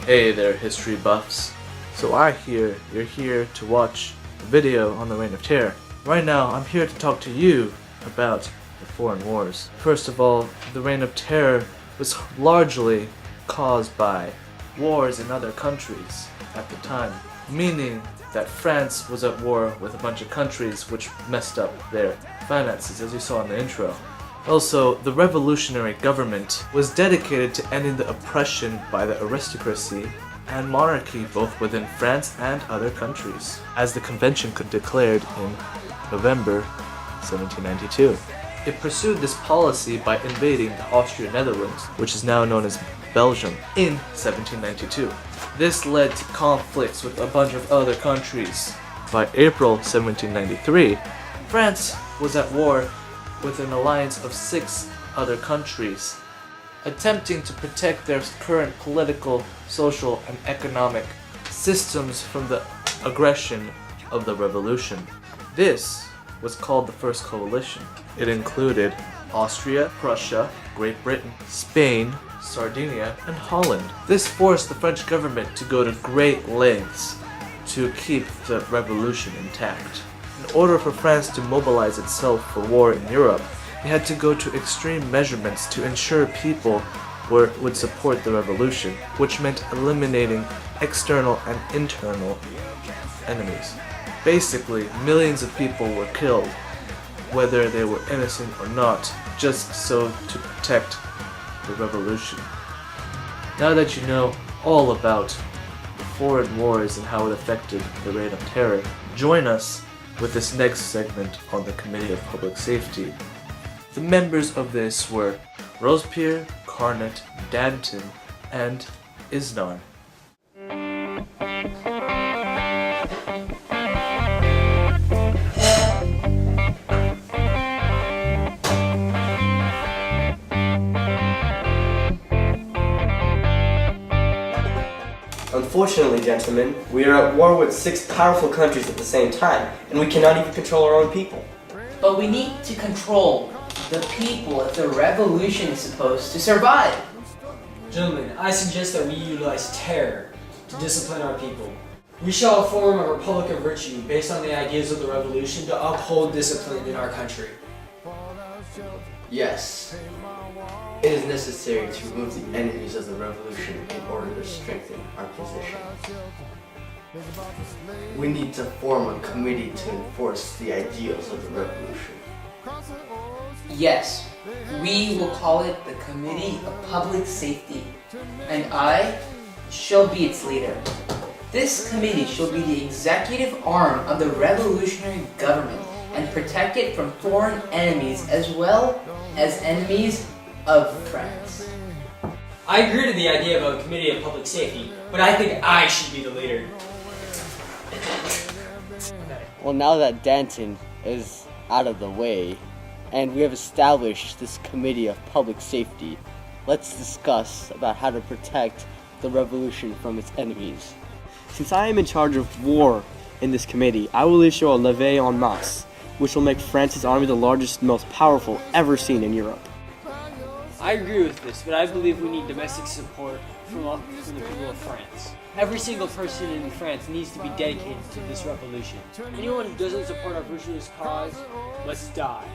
Hey there, history buffs. So I hear you're here to watch a video on the Reign of Terror. Right now, I'm here to talk to you about the foreign wars. First of all, the Reign of Terror was largely caused by wars in other countries at the time, meaning that France was at war with a bunch of countries which messed up their finances, as you saw in the intro. Also, the revolutionary government was dedicated to ending the oppression by the aristocracy and monarchy both within France and other countries, as the convention declared in November 1792. It pursued this policy by invading the Austria-Netherlands, which is now known as Belgium, in 1792. This led to conflicts with a bunch of other countries. By April 1793, France was at war with an alliance of 6 other countries, attempting to protect their current political, social, and economic systems from the aggression of the revolution. This was called the First Coalition. It included Austria, Prussia, Great Britain, Spain, Sardinia, and Holland. This forced the French government to go to great lengths to keep the revolution intact. In order for France to mobilize itself for war in Europe, it had to go to extreme measurements to ensure people would support the revolution, which meant eliminating external and internal enemies. Basically, millions of people were killed, whether they were innocent or not, just so to protect the revolution. Now that you know all about the foreign wars and how it affected the Reign of Terror, join us with this next segment on the Committee of Public Safety. The members of this were Robespierre, Carnot, Danton, and Isnard. Unfortunately, gentlemen, we are at war with 6 powerful countries at the same time, and we cannot even control our own people. But we need to control the people if the revolution is supposed to survive. Gentlemen, I suggest that we utilize terror to discipline our people. We shall form a republic of virtue based on the ideas of the revolution to uphold discipline in our country. Yes. It is necessary to remove the enemies of the revolution in order to strengthen our position. We need to form a committee to enforce the ideals of the revolution. Yes, we will call it the Committee of Public Safety, and I shall be its leader. This committee shall be the executive arm of the revolutionary government and protect it from foreign enemies as well as enemies of France. I agree to the idea of a committee of public safety, but I think I should be the leader. Well, now that Danton is out of the way, and we have established this committee of public safety, let's discuss about how to protect the revolution from its enemies. Since I am in charge of war in this committee, I will issue a levée en masse, which will make France's army the largest and most powerful ever seen in Europe. I agree with this, but I believe we need domestic support from the people of France. Every single person in France needs to be dedicated to this revolution. Anyone who doesn't support our virtuous cause must die.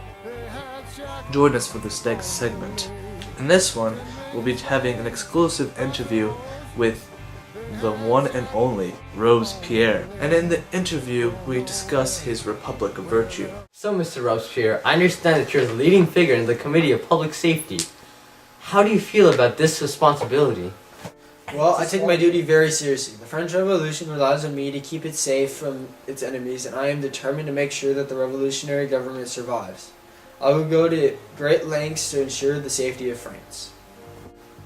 Join us for this next segment. In this one, we'll be having an exclusive interview with the one and only Robespierre. And in the interview, we discuss his Republic of Virtue. So, Mr. Robespierre, I understand that you're the leading figure in the Committee of Public Safety. How do you feel about this responsibility? Well, I take my duty very seriously. The French Revolution relies on me to keep it safe from its enemies, and I am determined to make sure that the revolutionary government survives. I will go to great lengths to ensure the safety of France.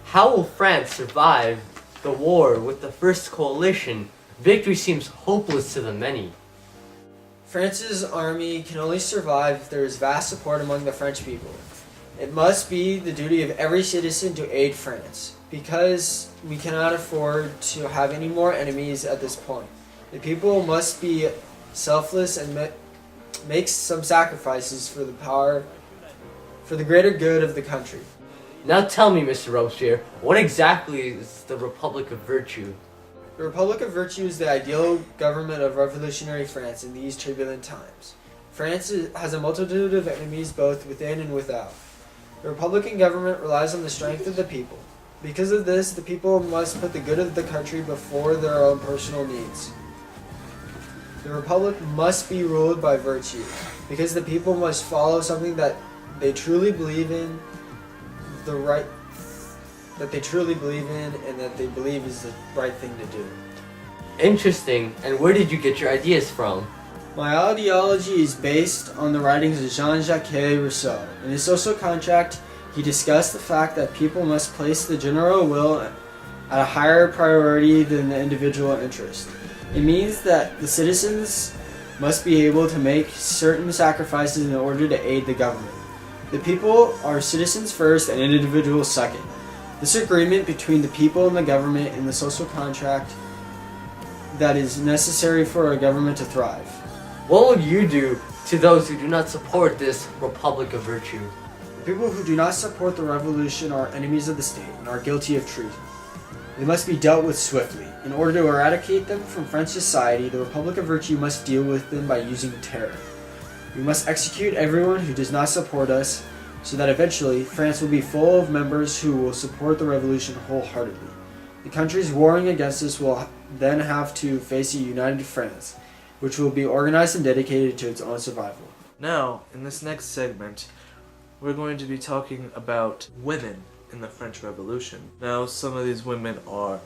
How will France survive the war with the First Coalition? Victory seems hopeless to the many. France's army can only survive if there is vast support among the French people. It must be the duty of every citizen to aid France, because we cannot afford to have any more enemies at this point. The people must be selfless and make some sacrifices for the greater good of the country. Now tell me, Mr. Robespierre, what exactly is the Republic of Virtue? The Republic of Virtue is the ideal government of revolutionary France in these turbulent times. France has a multitude of enemies both within and without. The Republican government relies on the strength of the people. Because of this, the people must put the good of the country before their own personal needs. The Republic must be ruled by virtue, because the people must follow something that they truly believe in, and that they believe is the right thing to do. Interesting. And where did you get your ideas from? My ideology is based on the writings of Jean-Jacques Rousseau. In his social contract, he discussed the fact that people must place the general will at a higher priority than the individual interest. It means that the citizens must be able to make certain sacrifices in order to aid the government. The people are citizens first and individuals second. This agreement between the people and the government in the social contract that is necessary for a government to thrive. What would you do to those who do not support this Republic of Virtue? People who do not support the revolution are enemies of the state and are guilty of treason. They must be dealt with swiftly. In order to eradicate them from French society, the Republic of Virtue must deal with them by using terror. We must execute everyone who does not support us, so that eventually France will be full of members who will support the revolution wholeheartedly. The countries warring against us will then have to face a united France, which will be organized and dedicated to its own survival. Now, in this next segment, we're going to be talking about women in the French Revolution. Now, some of these women are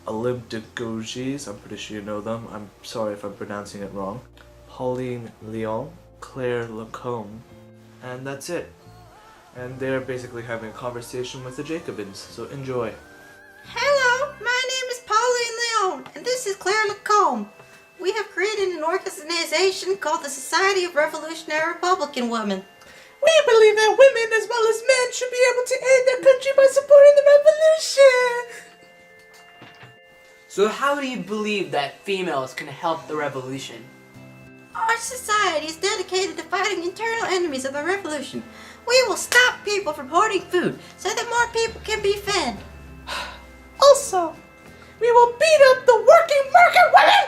Olympe de Gouges, I'm pretty sure you know them, I'm sorry if I'm pronouncing it wrong, Pauline Léon, Claire Lacombe, and that's it. And they're basically having a conversation with the Jacobins, so enjoy. Hello, my name is Pauline Leon, and this is Claire Lacombe. We have created an organization called the Society of Revolutionary Republican Women. We believe that women as well as men should be able to aid their country by supporting the revolution. So how do you believe that females can help the revolution? Our society is dedicated to fighting internal enemies of the revolution. We will stop people from hoarding food so that more people can be fed. Also, we will beat up the working market women!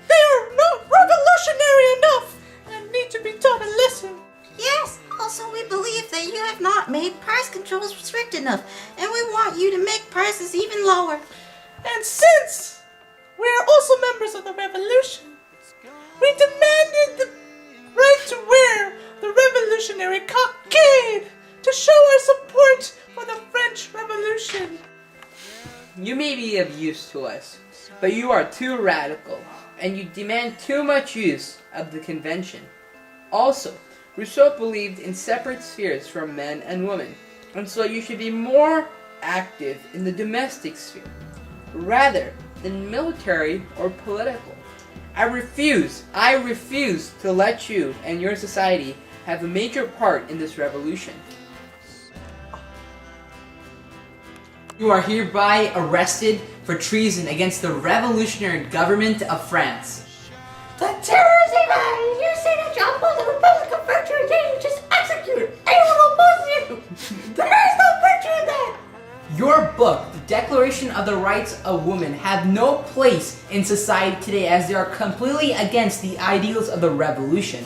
They are not revolutionary enough and need to be taught a lesson. Yes, also we believe that you have not made price controls strict enough, and we want you to make prices even lower. And since we are also members of the revolution, we demanded the right to wear the revolutionary cockade to show our support for the French Revolution. You may be of use to us, but you are too radical, and you demand too much use of the convention. Also, Rousseau believed in separate spheres for men and women, and so you should be more active in the domestic sphere, rather than military or political. I refuse to let you and your society have a major part in this revolution. You are hereby arrested for treason against the revolutionary government of France. The terror is evil! You say that you oppose the Republic of Virtue and then you just execute anyone who opposes you! There is no virtue in that! Your book, The Declaration of the Rights of Women, have no place in society today as they are completely against the ideals of the revolution.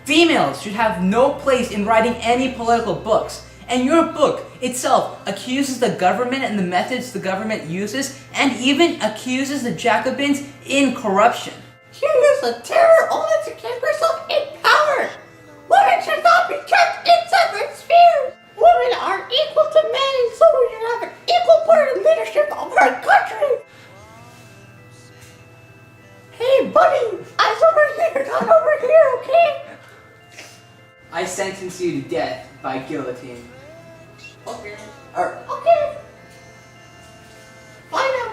Females should have no place in writing any political books. And your book itself accuses the government and the methods the government uses, and even accuses the Jacobins in corruption. You use the terror only to keep yourself in power! Women should not be kept in separate spheres! Women are equal to men, so we should have an equal part in leadership of our country! Hey buddy, eyes over here, not over here, okay? I sentence you to death by guillotine. Okay. Okay. Bye now.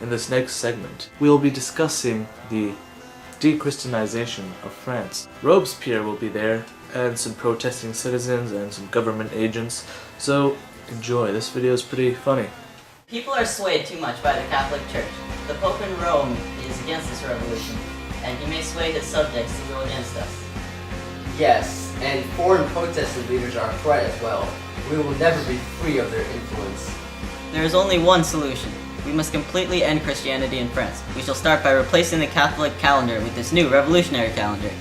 In this next segment, we will be discussing the de-Christianization of France. Robespierre will be there, and some protesting citizens and some government agents, so enjoy. This video is pretty funny. People are swayed too much by the Catholic Church. The Pope in Rome is against this revolution, and he may sway his subjects to go against us. Yes, and foreign protesting leaders are a threat as well. We will never be free of their influence. There is only one solution. We must completely end Christianity in France. We shall start by replacing the Catholic calendar with this new revolutionary calendar.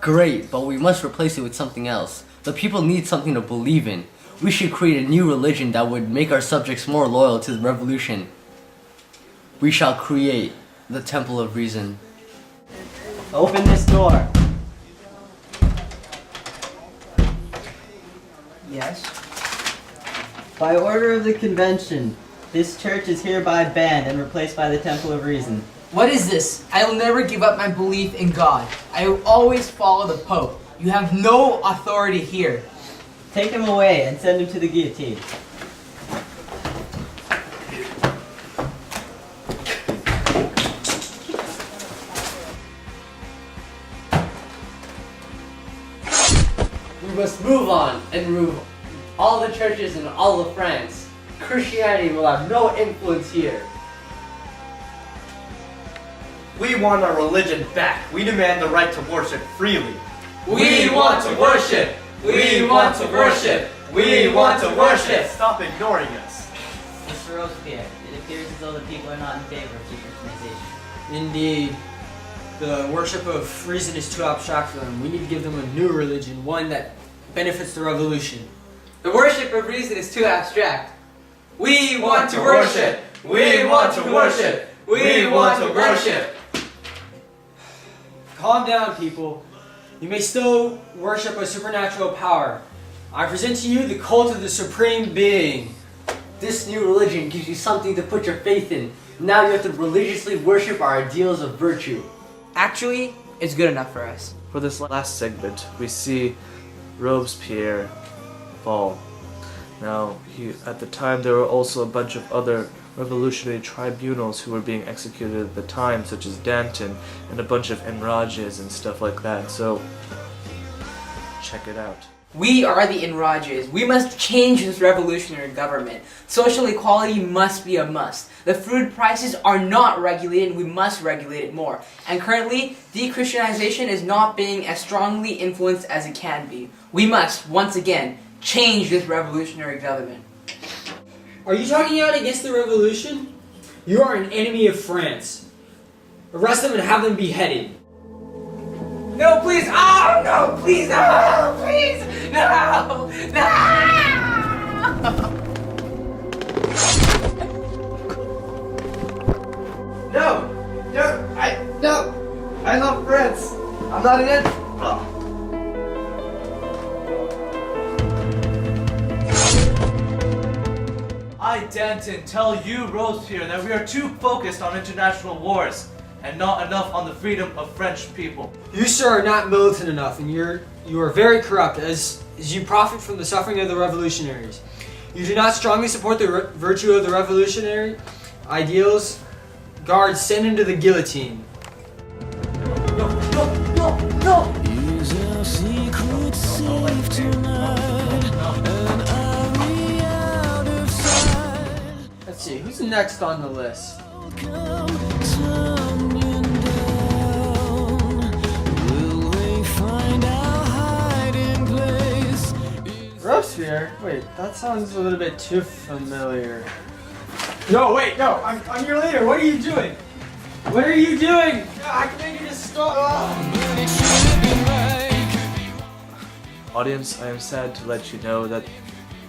Great, but we must replace it with something else. The people need something to believe in. We should create a new religion that would make our subjects more loyal to the revolution. We shall create the Temple of Reason. Open this door. Yes? By order of the convention, this church is hereby banned and replaced by the Temple of Reason. What is this? I will never give up my belief in God. I will always follow the Pope. You have no authority here. Take him away and send him to the guillotine. We must move on and remove all the churches in all of France. Christianity will have no influence here. We want our religion back. We demand the right to worship freely. We want to worship! We want to worship! We want to worship! Stop ignoring us. Mr. Robespierre, it appears as though the people are not in favor of de-Christianization. Indeed. The worship of reason is too abstract for them. We need to give them a new religion, one that benefits the revolution. The worship of reason is too abstract. We want to worship! We want to worship! We want to worship! Calm down, people. You may still worship a supernatural power. I present to you the cult of the Supreme Being. This new religion gives you something to put your faith in. Now you have to religiously worship our ideals of virtue. Actually, it's good enough for us. For this last segment, we see Robespierre fall. Now, at the time, there were also a bunch of other revolutionary tribunals who were being executed at the time, such as Danton and a bunch of Enrages and stuff like that. So, check it out. We are the Enrages. We must change this revolutionary government. Social equality must be a must. The food prices are not regulated and we must regulate it more. And currently, de-Christianization is not being as strongly influenced as it can be. We must, once again, change this revolutionary government. Are you talking out against the revolution? You are an enemy of France. Arrest them and have them beheaded. No, please! Oh, no, please! No, please! No! No! No! I love France. I'm not an enemy. I, Danton, tell you, Robespierre, that we are too focused on international wars and not enough on the freedom of French people. You, sir, are not militant enough, and you are very corrupt, as you profit from the suffering of the revolutionaries. You do not strongly support the virtue of the revolutionary ideals. Guards, send him to the guillotine. No! Is our secret safe tonight? And are we out of sight? Let's see, who's next on the list? Come tumbling down. Will they find our hiding place? Robespierre? Wait, that sounds a little bit too familiar. No, wait, no. I'm your leader. What are you doing? What are you doing? I can make you just stop. Audience, I am sad to let you know that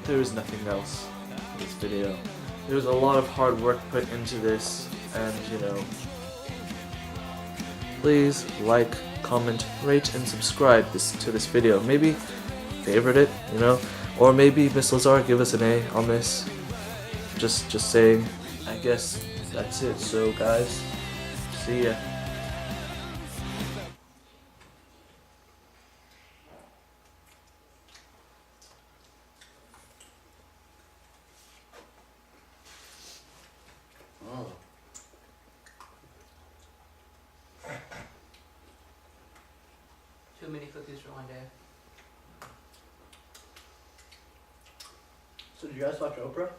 there is nothing else in this video. There's a lot of hard work put into this, and please like, comment, rate, and subscribe to this video. Maybe favorite it, or maybe Miss Lazar give us an A on this. Just saying. I guess that's it. So guys, see ya. Too many cookies for one day. So did you guys watch Oprah?